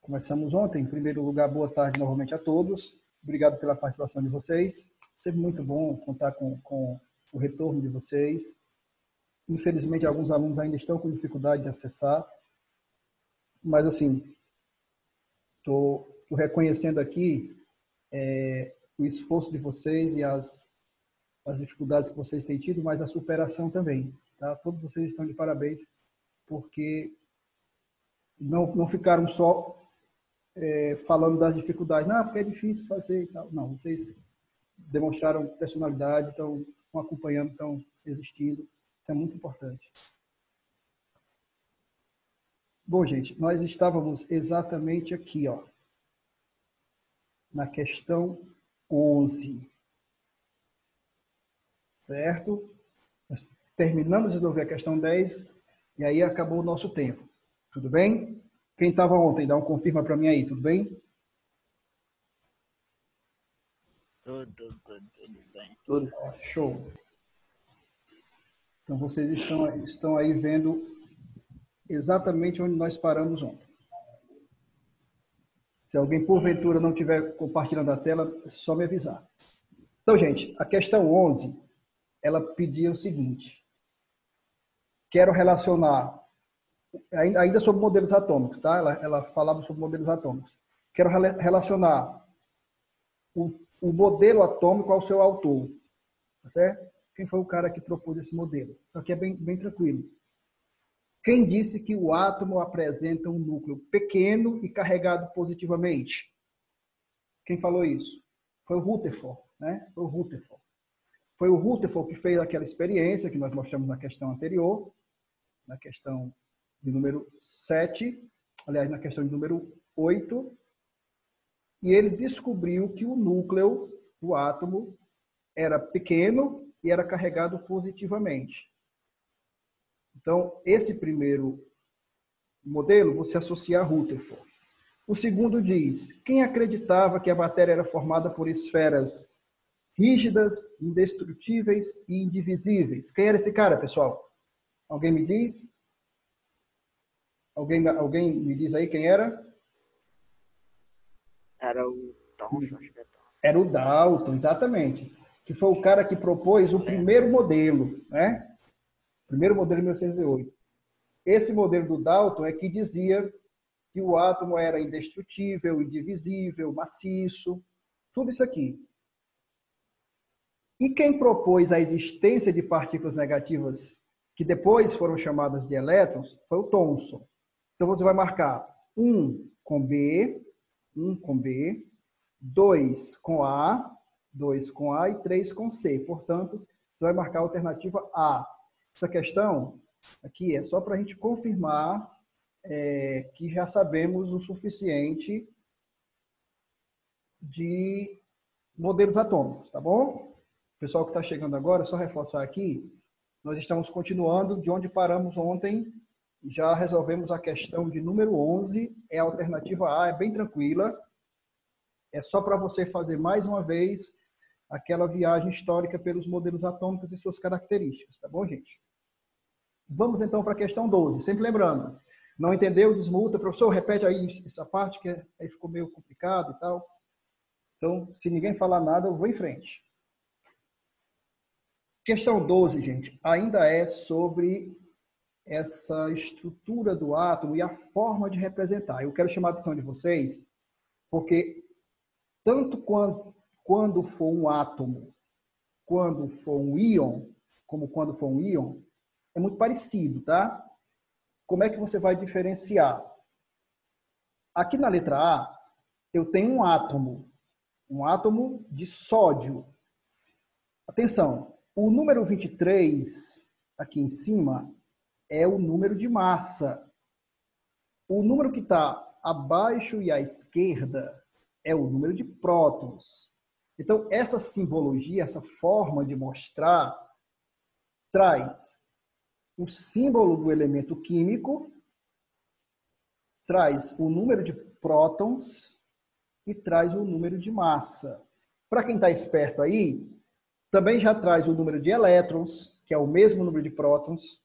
Começamos ontem. Em primeiro lugar, boa tarde novamente a todos. Obrigado pela participação de vocês. Sempre muito bom contar com o retorno de vocês. Infelizmente, alguns alunos ainda estão com dificuldade de acessar. Mas, assim, estou reconhecendo aqui o esforço de vocês e as dificuldades que vocês têm tido, mas a superação também. Tá? Todos vocês estão de parabéns, porque não ficaram só falando das dificuldades. Não, porque é difícil fazer e tal. Não, vocês demonstraram personalidade, estão acompanhando, estão existindo. Isso é muito importante. Bom, gente, nós estávamos exatamente aqui, ó, na questão 11. Certo? Nós terminamos de resolver a questão 10 e aí acabou o nosso tempo. Tudo bem? Quem estava ontem, dá um confirma para mim aí, tudo bem? Tudo bem. Tudo. Show. Então, vocês estão aí vendo exatamente onde nós paramos ontem. Se alguém, porventura, não estiver compartilhando a tela, é só me avisar. Então, gente, a questão 11, ela pedia o seguinte. Quero relacionar, ainda sobre modelos atômicos, tá? Ela falava sobre modelos atômicos. Quero relacionar o modelo atômico ao seu autor. Tá certo? Quem foi o cara que propôs esse modelo? Então, aqui é bem tranquilo. Quem disse que o átomo apresenta um núcleo pequeno e carregado positivamente? Quem falou isso? Foi o Rutherford, né? Foi o Rutherford. Foi o Rutherford que fez aquela experiência que nós mostramos na questão anterior, na questão de número 7, aliás, na questão de número 8, e ele descobriu que o núcleo do átomo era pequeno e era carregado positivamente. Então, esse primeiro modelo você associa a Rutherford. O segundo diz, quem acreditava que a matéria era formada por esferas rígidas, indestrutíveis e indivisíveis? Quem era esse cara, pessoal? Alguém me diz? Alguém me diz aí quem era? Era o Thomson, acho que é Thomson. Era o Dalton, exatamente. Que foi o cara que propôs o primeiro modelo, né? O primeiro modelo de 1908. Esse modelo do Dalton é que dizia que o átomo era indestrutível, indivisível, maciço, tudo isso aqui. E quem propôs a existência de partículas negativas que depois foram chamadas de elétrons foi o Thomson. Então você vai marcar 1 com B, 2 com A, 2 com A e 3 com C. Portanto, você vai marcar a alternativa A. Essa questão aqui é só para a gente confirmar que já sabemos o suficiente de modelos atômicos, tá bom? Pessoal que está chegando agora, só reforçar aqui, nós estamos continuando de onde paramos ontem. Já resolvemos a questão de número 11, é a alternativa A, é bem tranquila. É só para você fazer mais uma vez aquela viagem histórica pelos modelos atômicos e suas características, tá bom, gente? Vamos então para a questão 12, sempre lembrando. Não entendeu? Desmuta, professor, repete aí essa parte que aí ficou meio complicado e tal. Então, se ninguém falar nada, eu vou em frente. Questão 12, gente, ainda é sobre essa estrutura do átomo e a forma de representar. Eu quero chamar a atenção de vocês, porque tanto quando for um átomo, quando for um íon, como quando for um íon, é muito parecido, tá? Como é que você vai diferenciar? Aqui na letra A, eu tenho um átomo de sódio. Atenção, o número 23, aqui em cima, é o número de massa. O número que está abaixo e à esquerda é o número de prótons. Então, essa simbologia, essa forma de mostrar, traz o símbolo do elemento químico, traz o número de prótons e traz o número de massa. Para quem está esperto aí, também já traz o número de elétrons, que é o mesmo número de prótons,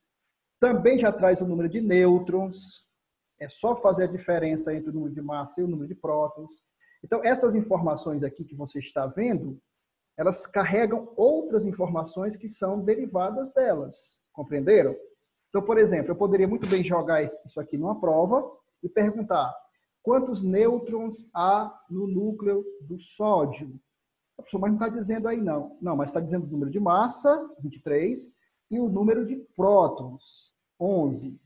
também já traz o número de nêutrons, É só fazer a diferença entre o número de massa e o número de prótons. Então, essas informações aqui que você está vendo, elas carregam outras informações que são derivadas delas. Compreenderam? Então, por exemplo, eu poderia muito bem jogar isso aqui numa prova e perguntar quantos nêutrons há no núcleo do sódio. A pessoa, mas não está dizendo aí não. Não, mas está dizendo o número de massa, 23, e o número de prótons, 11.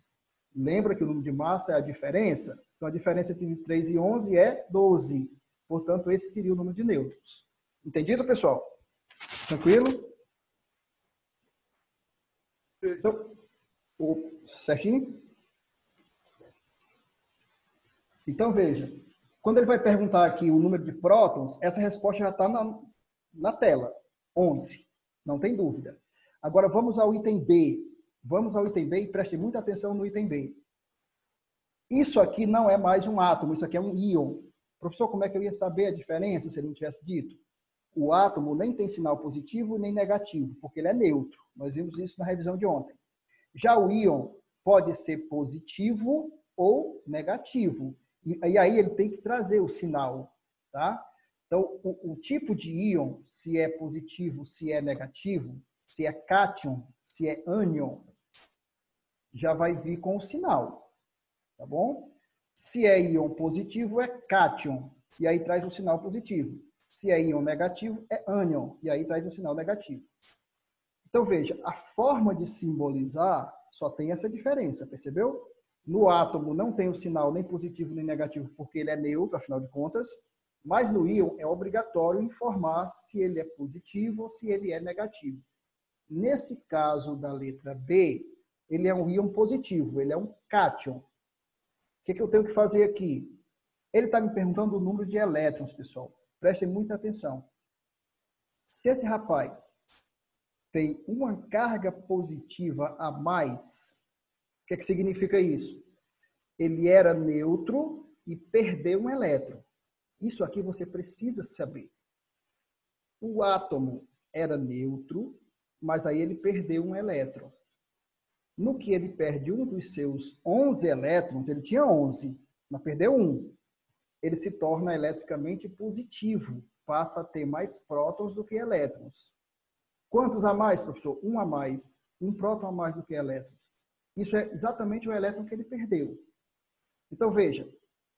Lembra que o número de massa é a diferença? Então, a diferença entre 23 e 11 é 12. Portanto, esse seria o número de nêutrons. Entendido, pessoal? Tranquilo? Então, certinho? Então, veja. Quando ele vai perguntar aqui o número de prótons, essa resposta já está na tela. 11. Não tem dúvida. Agora, vamos ao item B. Vamos ao item B e preste muita atenção no item B. Isso aqui não é mais um átomo, isso aqui é um íon. Professor, como é que eu ia saber a diferença se ele não tivesse dito? O átomo nem tem sinal positivo nem negativo, porque ele é neutro. Nós vimos isso na revisão de ontem. Já o íon pode ser positivo ou negativo. E aí ele tem que trazer o sinal, tá? Então, o tipo de íon, se é positivo, se é negativo, se é cátion, se é ânion, já vai vir com o sinal, tá bom? Se é íon positivo, é cátion, e aí traz o sinal positivo. Se é íon negativo, é ânion, e aí traz o sinal negativo. Então, veja, a forma de simbolizar só tem essa diferença, percebeu? No átomo não tem o sinal nem positivo nem negativo, porque ele é neutro, afinal de contas, mas no íon é obrigatório informar se ele é positivo ou se ele é negativo. Nesse caso da letra B, ele é um íon positivo, ele é um cátion. O que eu tenho que fazer aqui? Ele está me perguntando o número de elétrons, pessoal. Prestem muita atenção. Se esse rapaz tem uma carga positiva a mais, o que significa isso? Ele era neutro e perdeu um elétron. Isso aqui você precisa saber. O átomo era neutro, mas aí ele perdeu um elétron. No que ele perde um dos seus 11 elétrons, ele tinha 11, mas perdeu um. Ele se torna eletricamente positivo, passa a ter mais prótons do que elétrons. Quantos a mais, professor? Um a mais. Um próton a mais do que elétrons. Isso é exatamente o elétron que ele perdeu. Então, veja,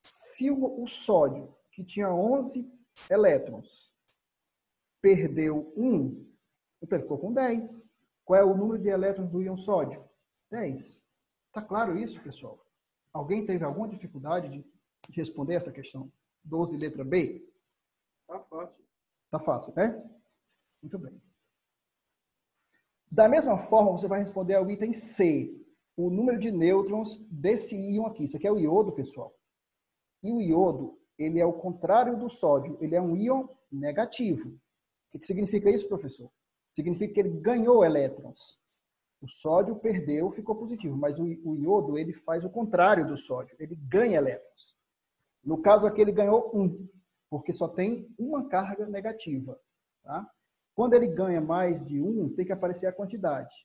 se o sódio, que tinha 11 elétrons, perdeu um, então ele ficou com 10. Qual é o número de elétrons do íon sódio? 10. Está claro isso, pessoal? Alguém teve alguma dificuldade de responder essa questão? 12, letra B? Tá fácil. Tá fácil, né? Muito bem. Da mesma forma, você vai responder ao item C, o número de nêutrons desse íon aqui. Isso aqui é o iodo, pessoal. E o iodo, ele é o contrário do sódio. Ele é um íon negativo. O que significa isso, professor? Significa que ele ganhou elétrons. O sódio perdeu, ficou positivo. Mas o iodo, ele faz o contrário do sódio. Ele ganha elétrons. No caso aqui, ele ganhou um, porque só tem uma carga negativa. Tá? Quando ele ganha mais de um, tem que aparecer a quantidade.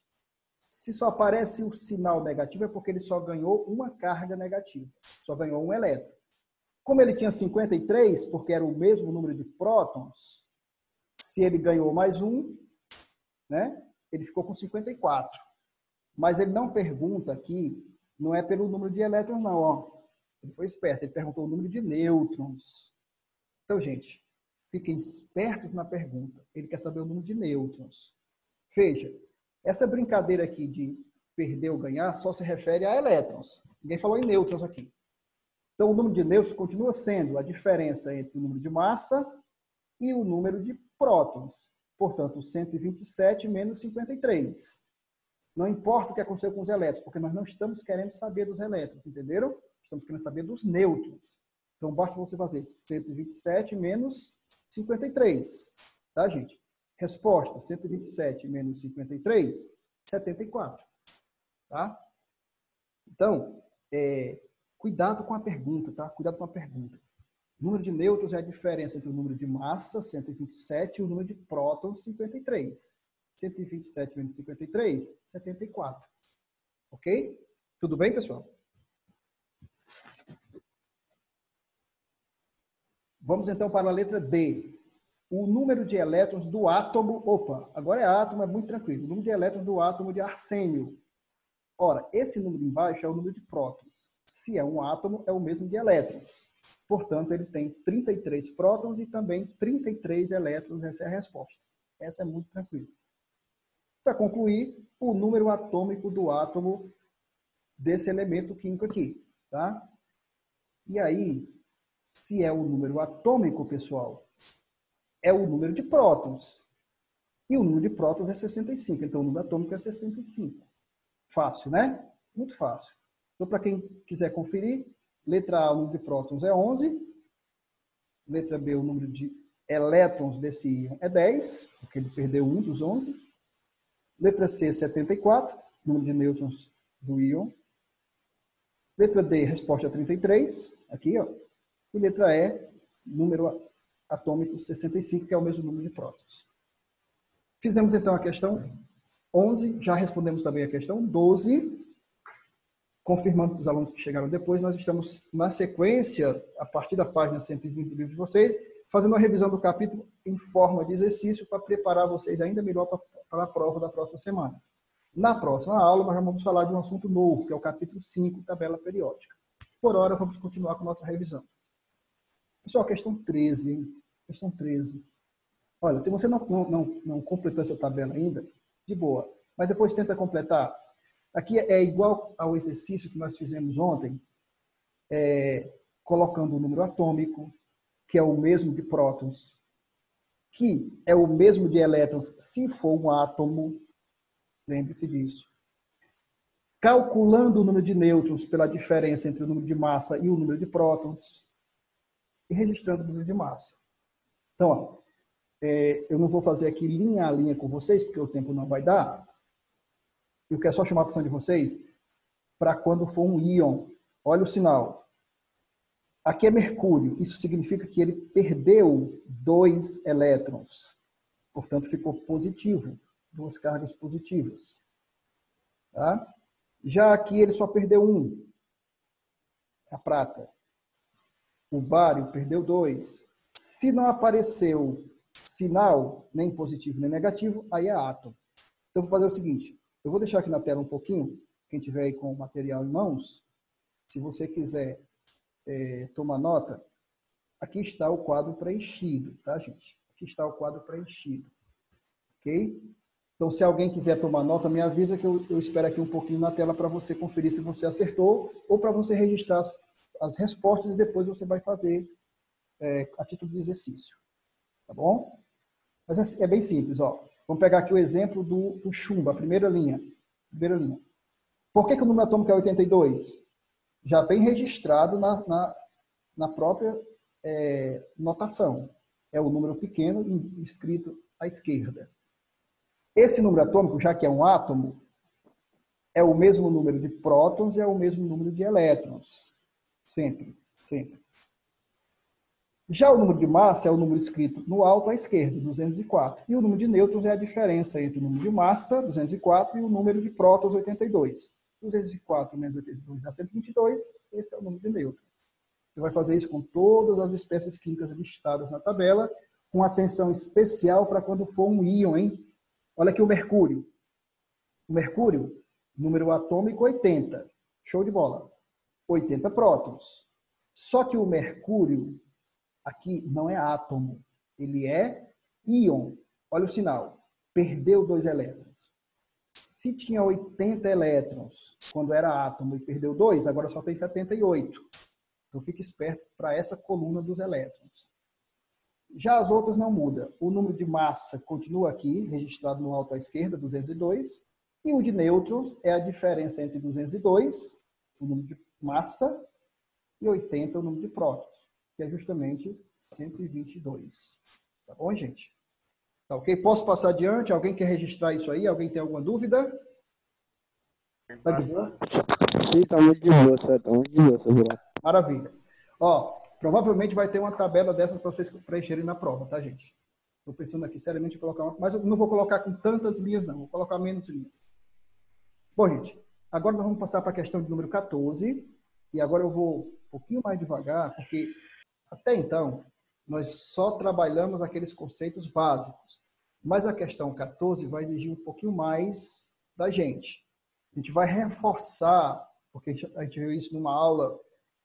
Se só aparece o sinal negativo, é porque ele só ganhou uma carga negativa. Só ganhou um elétron. Como ele tinha 53, porque era o mesmo número de prótons, se ele ganhou mais um, né, ele ficou com 54. Mas ele não pergunta aqui, não é pelo número de elétrons, não. Ó. Ele foi esperto, ele perguntou o número de nêutrons. Então, gente, fiquem espertos na pergunta. Ele quer saber o número de nêutrons. Veja, essa brincadeira aqui de perder ou ganhar só se refere a elétrons. Ninguém falou em nêutrons aqui. Então, o número de nêutrons continua sendo a diferença entre o número de massa e o número de prótons. Portanto, 127 menos 53. Não importa o que aconteceu com os elétrons, porque nós não estamos querendo saber dos elétrons, entenderam? Estamos querendo saber dos nêutrons. Então, basta você fazer 127 menos 53. Tá, gente? Resposta, 127 menos 53, 74. Tá? Então, cuidado com a pergunta, tá? Cuidado com a pergunta. O número de nêutrons é a diferença entre o número de massa, 127, e o número de prótons, 53. 127 menos 53, 74. Ok? Tudo bem, pessoal? Vamos então para a letra D. O número de elétrons do átomo... Opa, agora é átomo, é muito tranquilo. O número de elétrons do átomo de arsênio. Ora, esse número embaixo é o número de prótons. Se é um átomo, é o mesmo de elétrons. Portanto, ele tem 33 prótons e também 33 elétrons. Essa é a resposta. Essa é muito tranquila. Para concluir, o número atômico do átomo desse elemento químico aqui. Tá? E aí, se é o número atômico, pessoal, é o número de prótons. E o número de prótons é 65. Então, o número atômico é 65. Fácil, né? Muito fácil. Então, para quem quiser conferir, letra A, o número de prótons é 11. Letra B, o número de elétrons desse íon é 10, porque ele perdeu um dos 11. Letra C, 74, número de nêutrons do íon. Letra D, resposta é 33, aqui, ó. E letra E, número atômico 65, que é o mesmo número de prótons. Fizemos então a questão 11, já respondemos também a questão 12. Confirmando para os alunos que chegaram depois, nós estamos na sequência, a partir da página 120 do livro de vocês, fazendo a revisão do capítulo em forma de exercício para preparar vocês ainda melhor para a prova da próxima semana. Na próxima aula, nós vamos falar de um assunto novo, que é o capítulo 5, tabela periódica. Por hora, vamos continuar com a nossa revisão. Pessoal, questão 13, hein? Questão 13. Olha, se você não completou essa tabela ainda, de boa. Mas depois tenta completar. Aqui é igual ao exercício que nós fizemos ontem, colocando o número atômico, que é o mesmo de prótons, que é o mesmo de elétrons se for um átomo. Lembre-se disso. Calculando o número de nêutrons pela diferença entre o número de massa e o número de prótons. E registrando o número de massa. Então, ó, eu não vou fazer aqui linha a linha com vocês, porque o tempo não vai dar. Eu quero só chamar a atenção de vocês para quando for um íon. Olha o sinal. Aqui é mercúrio. Isso significa que ele perdeu 2 elétrons. Portanto, ficou positivo. 2 cargas positivas. Tá? Já aqui ele só perdeu 1. A prata. O bário perdeu 2. Se não apareceu sinal, nem positivo nem negativo, aí é átomo. Então, eu vou fazer o seguinte. Eu vou deixar aqui na tela um pouquinho, quem tiver aí com o material em mãos, se você quiser tomar nota, aqui está o quadro preenchido, tá, gente? Aqui está o quadro preenchido, ok? Então, se alguém quiser tomar nota, me avisa que eu espero aqui um pouquinho na tela para você conferir se você acertou ou para você registrar as respostas e depois você vai fazer a título de exercício, tá bom? Mas é bem simples, ó. Vamos pegar aqui o exemplo do chumbo, a primeira linha. Por que o número atômico é 82? Já vem registrado na própria notação. É o número pequeno escrito à esquerda. Esse número atômico, já que é um átomo, é o mesmo número de prótons e é o mesmo número de elétrons. Sempre, sempre. Já o número de massa é o número escrito no alto à esquerda, 204. E o número de nêutrons é a diferença entre o número de massa, 204, e o número de prótons, 82. 204 menos 82 dá 122. Esse é o número de nêutrons. Você vai fazer isso com todas as espécies químicas listadas na tabela, com atenção especial para quando for um íon, hein? Olha aqui o mercúrio. O mercúrio, número atômico 80. Show de bola. 80 prótons. Só que o mercúrio aqui não é átomo, ele é íon. Olha o sinal. Perdeu 2 elétrons. Se tinha 80 elétrons quando era átomo e perdeu 2, agora só tem 78. Então fique esperto para essa coluna dos elétrons. Já as outras não mudam. O número de massa continua aqui, registrado no alto à esquerda, 202. E o de nêutrons é a diferença entre 202, o número de massa, e 80, o número de prótons, que é justamente 122. Tá bom, gente? Tá ok? Posso passar adiante? Alguém quer registrar isso aí? Alguém tem alguma dúvida? Tá de boa? Sim, tá muito de boa, certo? Tá muito de boa, seu. Maravilha. Ó, provavelmente vai ter uma tabela dessas para vocês preencherem na prova, tá, gente? Estou pensando aqui seriamente em colocar uma, mas eu não vou colocar com tantas linhas, não. Vou colocar menos linhas. Bom, gente, agora nós vamos passar para a questão de número 14. E agora eu vou um pouquinho mais devagar, porque até então Nós só trabalhamos aqueles conceitos básicos. Mas a questão 14 vai exigir um pouquinho mais da gente. A gente vai reforçar, porque a gente viu isso numa aula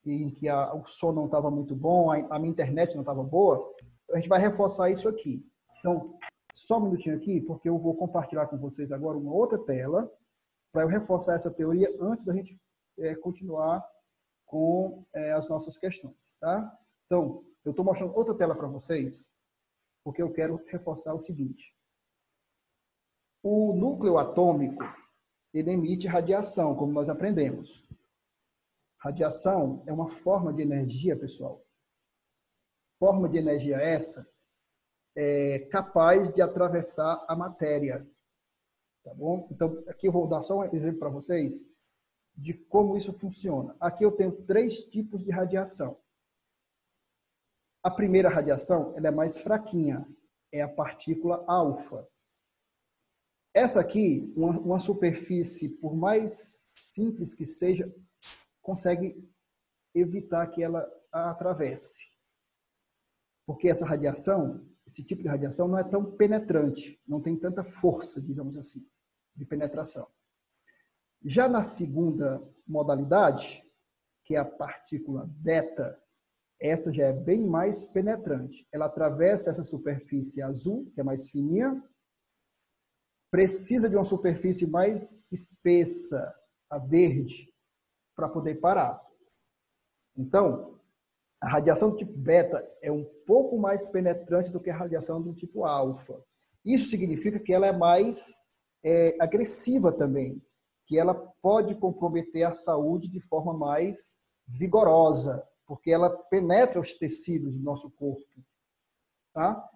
em que o som não estava muito bom, a minha internet não estava boa, a gente vai reforçar isso aqui. Então, só um minutinho aqui, porque eu vou compartilhar com vocês agora uma outra tela, para eu reforçar essa teoria antes da gente continuar com as nossas questões, tá? Então, eu estou mostrando outra tela para vocês, porque eu quero reforçar o seguinte. O núcleo atômico, ele emite radiação, como nós aprendemos. Radiação é uma forma de energia, pessoal. Forma de energia essa capaz de atravessar a matéria. Tá bom? Então, aqui eu vou dar só um exemplo para vocês de como isso funciona. Aqui eu tenho 3 tipos de radiação. A primeira radiação, ela é mais fraquinha, é a partícula alfa. Essa aqui, uma superfície, por mais simples que seja, consegue evitar que ela a atravesse. Porque essa radiação, esse tipo de radiação não é tão penetrante, não tem tanta força, digamos assim, de penetração. Já na segunda modalidade, que é a partícula beta, essa já é bem mais penetrante. Ela atravessa essa superfície azul, que é mais fininha, precisa de uma superfície mais espessa, a verde, para poder parar. Então, a radiação do tipo beta é um pouco mais penetrante do que a radiação do tipo alfa. Isso significa que ela é mais agressiva também, que ela pode comprometer a saúde de forma mais vigorosa, porque ela penetra os tecidos do nosso corpo. Tá?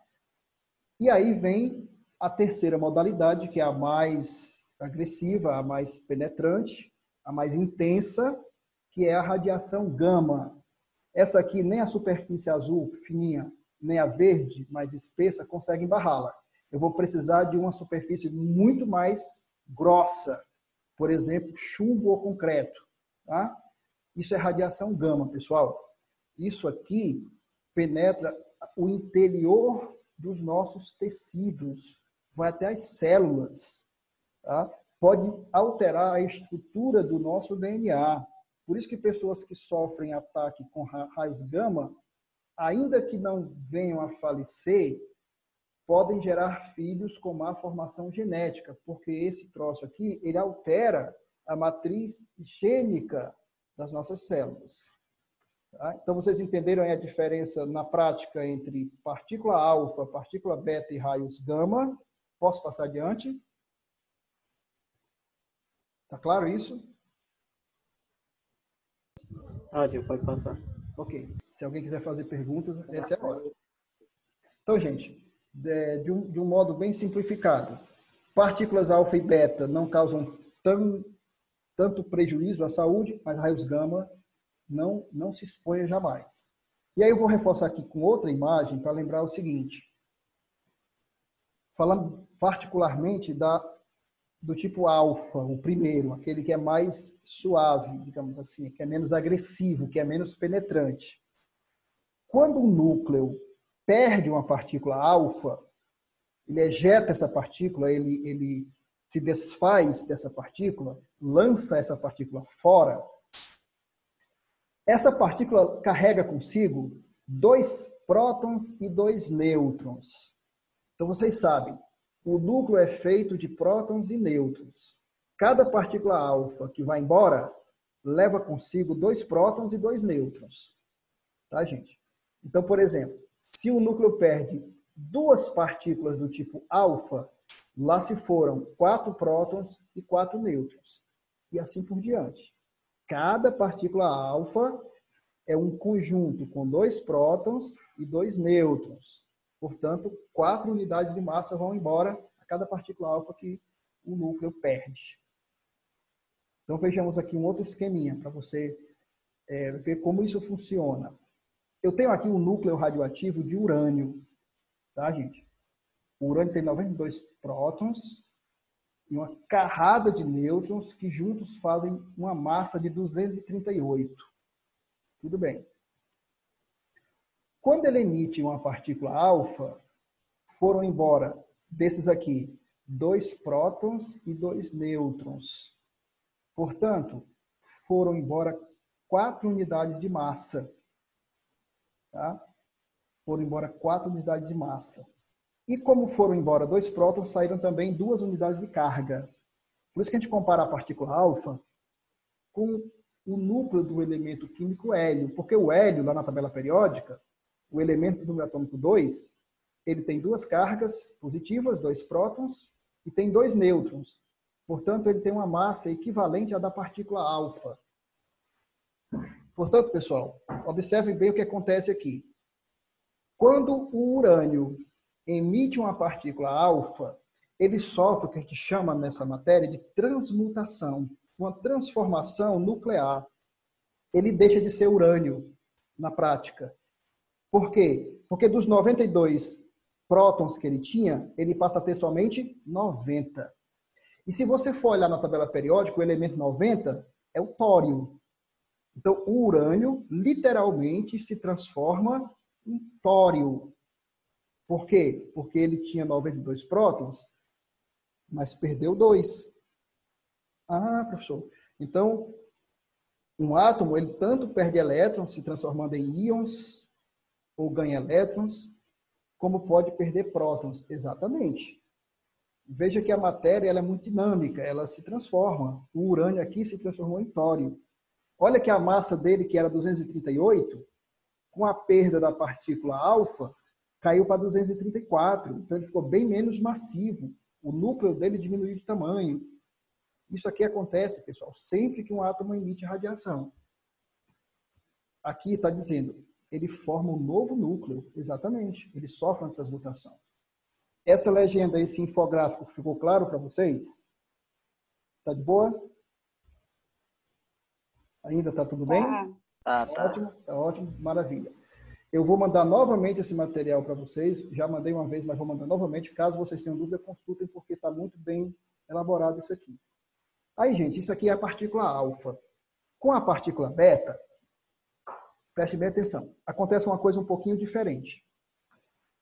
E aí vem a terceira modalidade, que é a mais agressiva, a mais penetrante, a mais intensa, que é a radiação gama. Essa aqui, nem a superfície azul, fininha, nem a verde, mais espessa, conseguem barrá-la. Eu vou precisar de uma superfície muito mais grossa, por exemplo, chumbo ou concreto. Tá? Isso é radiação gama, pessoal. Isso aqui penetra o interior dos nossos tecidos, vai até as células. Tá? Pode alterar a estrutura do nosso DNA. Por isso que pessoas que sofrem ataque com raios gama, ainda que não venham a falecer, podem gerar filhos com má formação genética, porque esse troço aqui, ele altera a matriz gênica das nossas células. Tá? Então, vocês entenderam aí a diferença na prática entre partícula alfa, partícula beta e raios gama? Posso passar adiante? Tá claro isso? Ótimo, pode passar. Ok. Se alguém quiser fazer perguntas, essa é a hora. Então, gente, de um modo bem simplificado, partículas alfa e beta não causam tanto prejuízo à saúde, mas raios gama não se exponham jamais. E aí eu vou reforçar aqui com outra imagem para lembrar o seguinte. Falando particularmente do tipo alfa, o primeiro, aquele que é mais suave, digamos assim, que é menos agressivo, que é menos penetrante. Quando um núcleo perde uma partícula alfa, ele ejeta essa partícula, ele se desfaz dessa partícula, lança essa partícula fora. Essa partícula carrega consigo 2 prótons e 2 nêutrons. Então, vocês sabem, o núcleo é feito de prótons e nêutrons. Cada partícula alfa que vai embora leva consigo 2 prótons e 2 nêutrons. Tá, gente? Então, por exemplo, se o núcleo perde 2 partículas do tipo alfa, lá se foram 4 prótons e 4 nêutrons. E assim por diante. Cada partícula alfa é um conjunto com 2 prótons e 2 nêutrons. Portanto, 4 unidades de massa vão embora a cada partícula alfa que o núcleo perde. Então, vejamos aqui um outro esqueminha para você ver como isso funciona. Eu tenho aqui um núcleo radioativo de urânio. Tá, gente? O urânio tem 92 prótons e uma carrada de nêutrons que juntos fazem uma massa de 238. Tudo bem. Quando ele emite uma partícula alfa, foram embora desses aqui 2 prótons e 2 nêutrons. Portanto, foram embora 4 unidades de massa. Tá? Foram embora 4 unidades de massa. E como foram embora 2 prótons, saíram também 2 unidades de carga. Por isso que a gente compara a partícula alfa com o núcleo do elemento químico hélio. Porque o hélio, lá na tabela periódica, o elemento do número atômico 2, ele tem 2 cargas positivas, 2 prótons, e tem 2 nêutrons. Portanto, ele tem uma massa equivalente à da partícula alfa. Portanto, pessoal, observem bem o que acontece aqui. Quando o urânio emite uma partícula alfa, ele sofre o que a gente chama nessa matéria de transmutação, uma transformação nuclear. Ele deixa de ser urânio na prática. Por quê? Porque dos 92 prótons que ele tinha, ele passa a ter somente 90. E se você for olhar na tabela periódica, o elemento 90 é o tório. Então, o urânio literalmente se transforma em tório. Por quê? Porque ele tinha 92 prótons, mas perdeu 2. Ah, professor. Então, um átomo, ele tanto perde elétrons, se transformando em íons, ou ganha elétrons, como pode perder prótons. Exatamente. Veja que a matéria ela é muito dinâmica, ela se transforma. O urânio aqui se transformou em tório. Olha que a massa dele, que era 238, com a perda da partícula alfa, caiu para 234. Então ele ficou bem menos massivo. O núcleo dele diminuiu de tamanho. Isso aqui acontece, pessoal, sempre que um átomo emite radiação. Aqui está dizendo, ele forma um novo núcleo. Exatamente, ele sofre uma transmutação. Essa legenda, esse infográfico, ficou claro para vocês? Está de boa? Ainda está tudo bem? Tá. Ótimo, tá ótimo, maravilha. Eu vou mandar novamente esse material para vocês. Já mandei uma vez, mas vou mandar novamente. Caso vocês tenham dúvida, consultem, porque está muito bem elaborado isso aqui. Aí, gente, isso aqui é a partícula alfa. Com a partícula beta, preste bem atenção, acontece uma coisa um pouquinho diferente.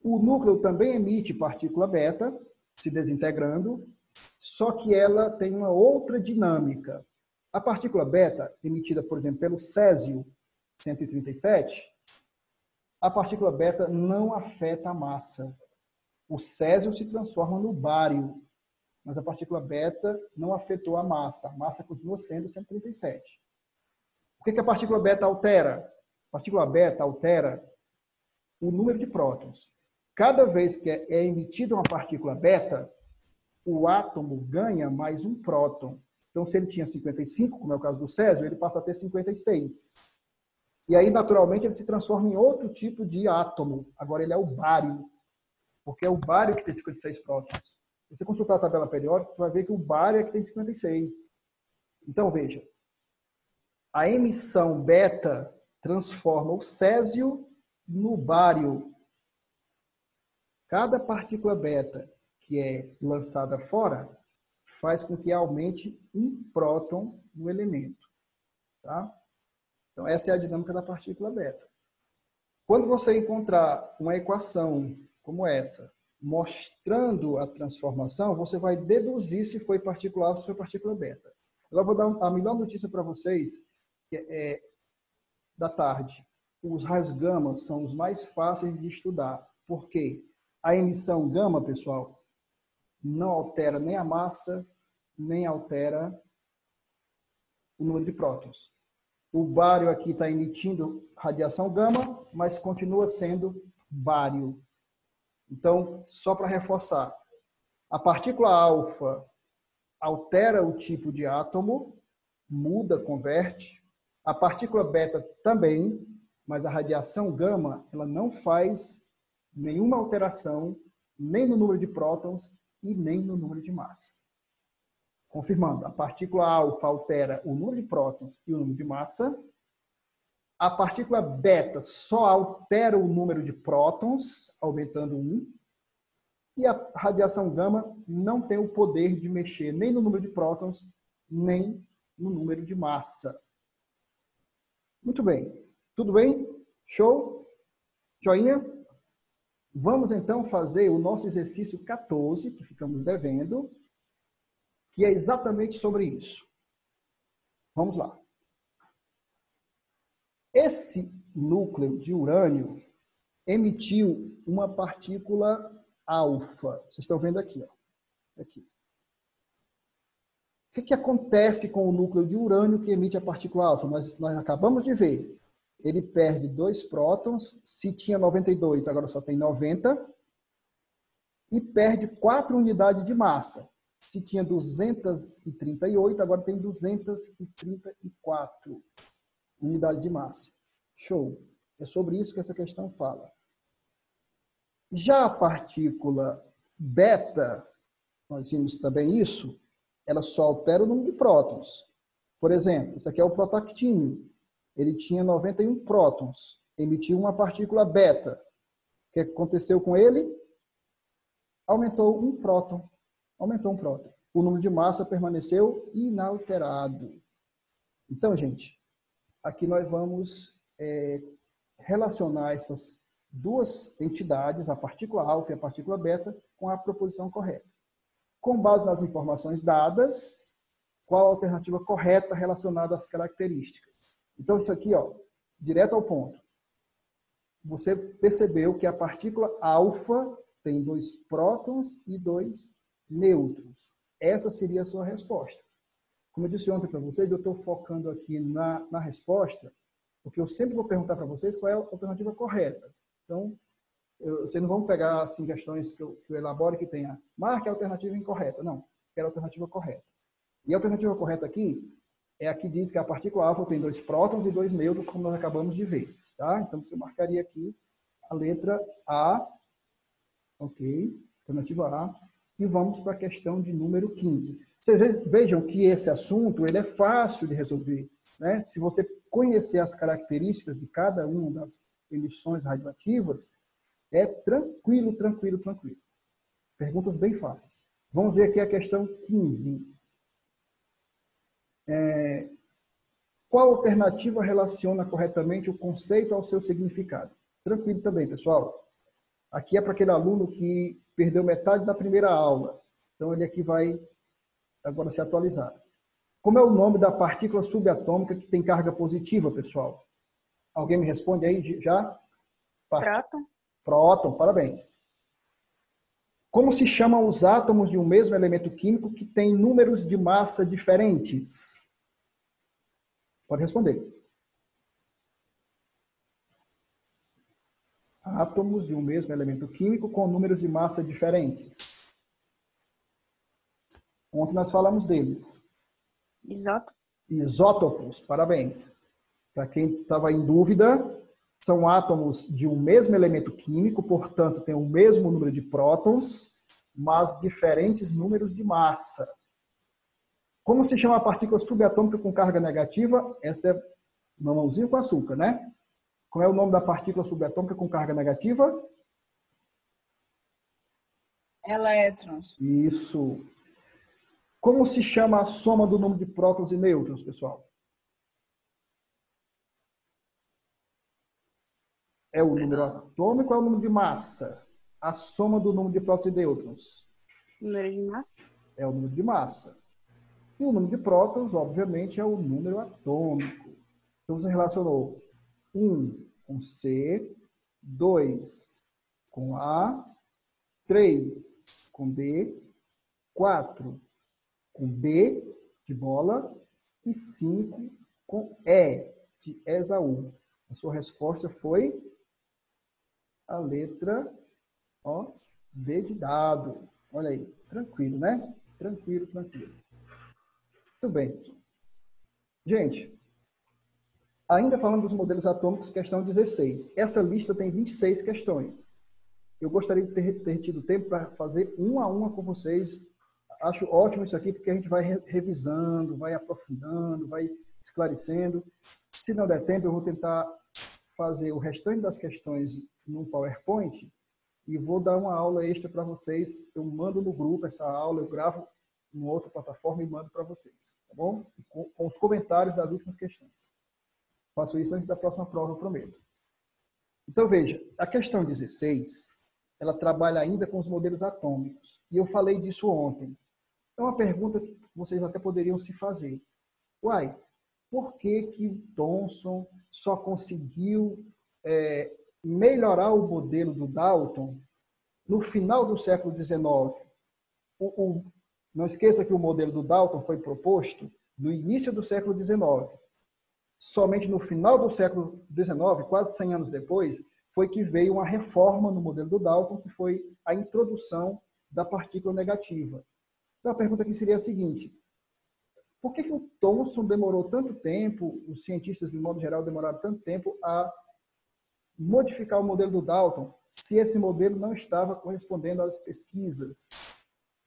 O núcleo também emite partícula beta, se desintegrando, só que ela tem uma outra dinâmica. A partícula beta, emitida, por exemplo, pelo césio 137, a partícula beta não afeta a massa. O césio se transforma no bário, mas a partícula beta não afetou a massa. A massa continua sendo 137. O que a partícula beta altera? A partícula beta altera o número de prótons. Cada vez que é emitida uma partícula beta, o átomo ganha mais um próton. Então, se ele tinha 55, como é o caso do césio, ele passa a ter 56. E aí, naturalmente, ele se transforma em outro tipo de átomo. Agora, ele é o bário, porque é o bário que tem 56 prótons. Se você consultar a tabela periódica, você vai ver que o bário é que tem 56. Então, veja. A emissão beta transforma o césio no bário. Cada partícula beta que é lançada fora faz com que aumente um próton no elemento. Tá? Então, essa é a dinâmica da partícula beta. Quando você encontrar uma equação como essa, mostrando a transformação, você vai deduzir se foi partícula alfa ou se foi partícula beta. Agora, vou dar a melhor notícia para vocês, que é da tarde. Os raios gama são os mais fáceis de estudar. Por quê? A emissão gama, pessoal, não altera nem a massa, nem altera o número de prótons. O bário aqui está emitindo radiação gama, mas continua sendo bário. Então, só para reforçar, a partícula alfa altera o tipo de átomo, muda, converte. A partícula beta também, mas a radiação gama, ela não faz nenhuma alteração, nem no número de prótons e nem no número de massa. Confirmando, a partícula alfa altera o número de prótons e o número de massa. A partícula beta só altera o número de prótons, aumentando 1. E a radiação gama não tem o poder de mexer nem no número de prótons, nem no número de massa. Muito bem. Tudo bem? Show? Joinha? Vamos então fazer o nosso exercício 14, que ficamos devendo, que é exatamente sobre isso. Vamos lá. Esse núcleo de urânio emitiu uma partícula alfa. Vocês estão vendo aqui, ó. Aqui. O que acontece com o núcleo de urânio que emite a partícula alfa? Nós acabamos de ver. Ele perde 2 prótons. Se tinha 92, agora só tem 90. E perde 4 unidades de massa. Se tinha 238, agora tem 234 unidades de massa. Show. É sobre isso que essa questão fala. Já a partícula beta, nós vimos também isso, ela só altera o número de prótons. Por exemplo, isso aqui é o protactínio. Ele tinha 91 prótons, emitiu uma partícula beta. O que aconteceu com ele? Aumentou um próton. Aumentou um próton. O número de massa permaneceu inalterado. Então, gente, aqui nós vamos relacionar essas duas entidades, a partícula alfa e a partícula beta, com a proposição correta. Com base nas informações dadas, qual a alternativa correta relacionada às características? Então, isso aqui, ó, direto ao ponto. Você percebeu que a partícula alfa tem 2 prótons e 2 nêutrons. Essa seria a sua resposta. Como eu disse ontem para vocês, eu estou focando aqui na resposta, porque eu sempre vou perguntar para vocês qual é a alternativa correta. Então, vocês não vão pegar assim, questões que eu elaboro que tenha, marque a alternativa incorreta. Não, quero a alternativa correta. E a alternativa correta aqui é a que diz que a partícula alfa tem 2 prótons e 2 nêutrons, como nós acabamos de ver. Tá? Então, você marcaria aqui a letra A. Ok, alternativa A. E vamos para a questão de número 15. Vocês vejam que esse assunto ele é fácil de resolver. Né? Se você conhecer as características de cada uma das emissões radioativas, é tranquilo, tranquilo, tranquilo. Perguntas bem fáceis. Vamos ver aqui a questão 15. Qual alternativa relaciona corretamente o conceito ao seu significado? Tranquilo também, pessoal. Aqui é para aquele aluno que perdeu metade da primeira aula. Então, ele aqui vai agora se atualizar. Como é o nome da partícula subatômica que tem carga positiva, pessoal? Alguém me responde aí já? Próton. Próton, parabéns. Como se chamam os átomos de um mesmo elemento químico que tem números de massa diferentes? Pode responder. Átomos de um mesmo elemento químico com números de massa diferentes. Ontem nós falamos deles. Isótopos, parabéns. Para quem estava em dúvida, são átomos de um mesmo elemento químico, portanto, tem o mesmo número de prótons, mas diferentes números de massa. Como se chama a partícula subatômica com carga negativa? Essa é mamãozinho com açúcar, né? Como é o nome da partícula subatômica com carga negativa? Elétrons. Isso. Como se chama a soma do número de prótons e nêutrons, pessoal? É o número atômico ou é o número de massa? A soma do número de prótons e nêutrons? Número de massa. É o número de massa. E o número de prótons, obviamente, é o número atômico. Então, você relacionou 1 com C, 2 com A, 3 com B, 4 com B, de bola, e 5 com E, de Esaú. A sua resposta foi a letra D de dado. Olha aí, tranquilo, né? Tranquilo, tranquilo. Muito bem. Gente, ainda falando dos modelos atômicos, questão 16. Essa lista tem 26 questões. Eu gostaria de ter tido tempo para fazer uma a uma com vocês. Acho ótimo isso aqui, porque a gente vai revisando, vai aprofundando, vai esclarecendo. Se não der tempo, eu vou tentar fazer o restante das questões num PowerPoint e vou dar uma aula extra para vocês. Eu mando no grupo essa aula, eu gravo em outra plataforma e mando para vocês, tá bom? Com os comentários das últimas questões. Faço isso antes da próxima prova, eu prometo. Então, veja, a questão 16, ela trabalha ainda com os modelos atômicos. E eu falei disso ontem. É uma pergunta que vocês até poderiam se fazer. Uai, por que que o Thomson só conseguiu melhorar o modelo do Dalton no final do século XIX? Não esqueça que o modelo do Dalton foi proposto no início do século XIX. Somente no final do século XIX, quase 100 anos depois, foi que veio uma reforma no modelo do Dalton, que foi a introdução da partícula negativa. Então, a pergunta aqui seria a seguinte: por que o Thomson demorou tanto tempo, os cientistas, de modo geral, demoraram tanto tempo a modificar o modelo do Dalton, se esse modelo não estava correspondendo às pesquisas?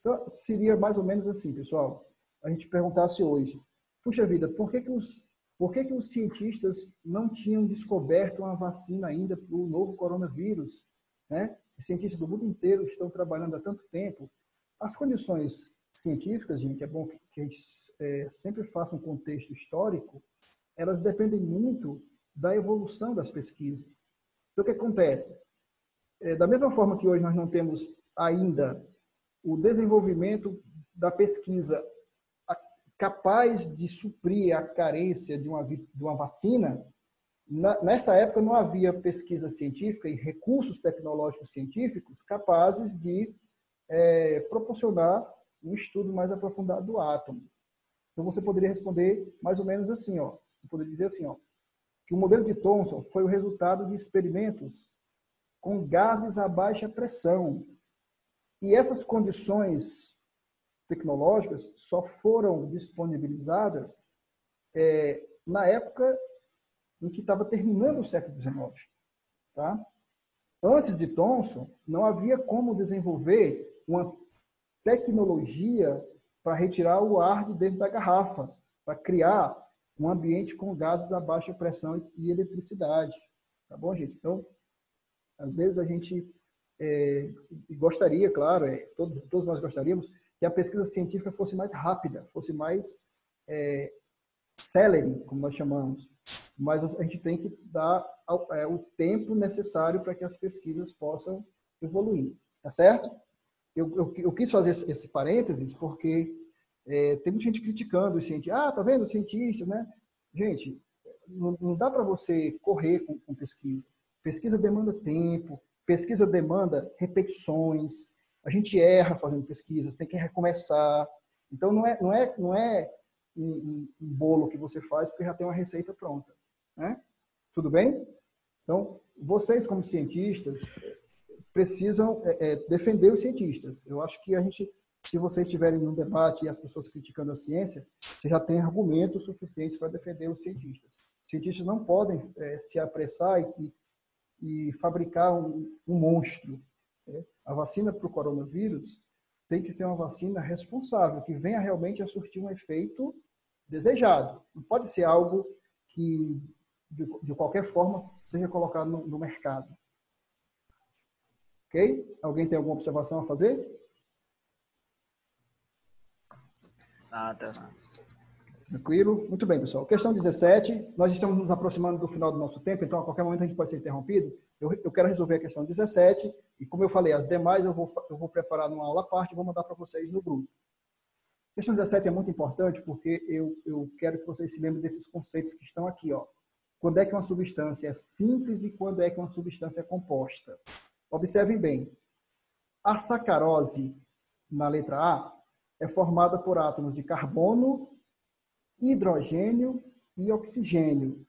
Então, seria mais ou menos assim, pessoal, a gente perguntasse hoje: puxa vida, por que que os cientistas não tinham descoberto uma vacina ainda para o novo coronavírus? Né? Os cientistas do mundo inteiro estão trabalhando há tanto tempo. As condições científicas, gente, é bom que a gente sempre faça um contexto histórico, elas dependem muito da evolução das pesquisas. Então, o que acontece? Da mesma forma que hoje nós não temos ainda o desenvolvimento da pesquisa capaz de suprir a carência de uma vacina, nessa época não havia pesquisa científica e recursos tecnológicos científicos capazes de proporcionar um estudo mais aprofundado do átomo. Então você poderia responder mais ou menos assim, ó. Eu poderia dizer assim, ó, que o modelo de Thomson foi o resultado de experimentos com gases a baixa pressão. E essas condições tecnológicas só foram disponibilizadas na época em que estava terminando o século XIX. Tá? Antes de Thomson, não havia como desenvolver uma tecnologia para retirar o ar de dentro da garrafa, para criar um ambiente com gases a baixa pressão e eletricidade. Tá bom, gente? Então, às vezes a gente gostaria, claro, todos nós gostaríamos, que a pesquisa científica fosse mais rápida, fosse mais célere, como nós chamamos. Mas a gente tem que dar o tempo necessário para que as pesquisas possam evoluir. Tá certo? Eu quis fazer esse parênteses porque tem muita gente criticando os cientistas. Ah, tá vendo os cientistas, né? Gente, não dá para você correr com pesquisa. Pesquisa demanda tempo, pesquisa demanda repetições. A gente erra fazendo pesquisas, tem que recomeçar. Então, não é um bolo que você faz porque já tem uma receita pronta. Né? Tudo bem? Então, vocês como cientistas precisam defender os cientistas. Eu acho que se vocês estiverem num debate e as pessoas criticando a ciência, você já tem argumentos suficientes para defender os cientistas. Os cientistas não podem se apressar e fabricar um monstro. A vacina para o coronavírus tem que ser uma vacina responsável, que venha realmente a surtir um efeito desejado. Não pode ser algo que, de qualquer forma, seja colocado no mercado. Ok? Alguém tem alguma observação a fazer? Nada. Tranquilo? Muito bem, pessoal. Questão 17. Nós estamos nos aproximando do final do nosso tempo, então a qualquer momento a gente pode ser interrompido. Eu quero resolver a questão 17 e, como eu falei, as demais eu vou preparar numa aula à parte e vou mandar para vocês no grupo. A questão 17 é muito importante porque eu quero que vocês se lembrem desses conceitos que estão aqui. Ó. Quando é que uma substância é simples e quando é que uma substância é composta. Observem bem. A sacarose, na letra A, é formada por átomos de carbono, hidrogênio e oxigênio.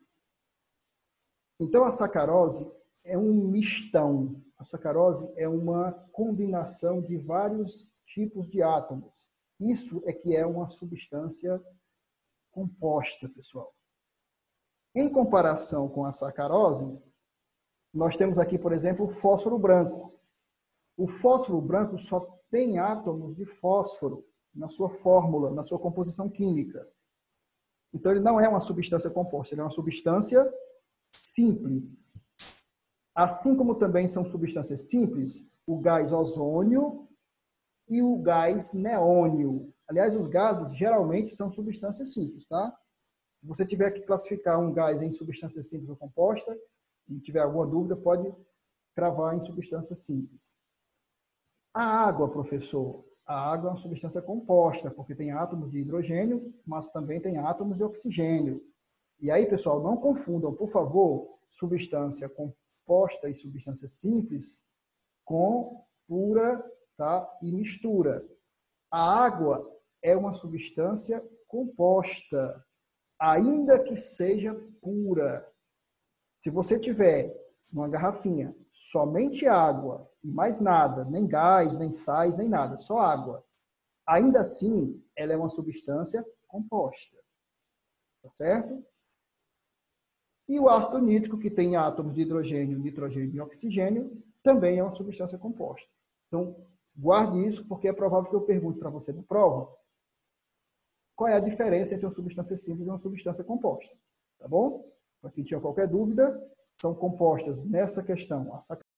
Então, a sacarose é um mistão. A sacarose é uma combinação de vários tipos de átomos. Isso é que é uma substância composta, pessoal. Em comparação com a sacarose, nós temos aqui, por exemplo, o fósforo branco. O fósforo branco só tem átomos de fósforo na sua fórmula, na sua composição química. Então, ele não é uma substância composta, ele é uma substância simples. Assim como também são substâncias simples o gás ozônio e o gás neônio. Aliás, os gases geralmente são substâncias simples, tá? Se você tiver que classificar um gás em substância simples ou composta, e tiver alguma dúvida, pode cravar em substância simples. A água, professor, a água é uma substância composta, porque tem átomos de hidrogênio, mas também tem átomos de oxigênio. E aí, pessoal, não confundam, por favor, substância composta e substância simples com pura, tá? E mistura. A água é uma substância composta, ainda que seja pura. Se você tiver numa garrafinha somente água e mais nada, nem gás, nem sais, nem nada, só água, ainda assim ela é uma substância composta. Tá certo? E o ácido nítrico, que tem átomos de hidrogênio, nitrogênio e oxigênio, também é uma substância composta. Então, guarde isso, porque é provável que eu pergunte para você na prova qual é a diferença entre uma substância simples e uma substância composta. Tá bom? Para quem tiver qualquer dúvida, são compostas nessa questão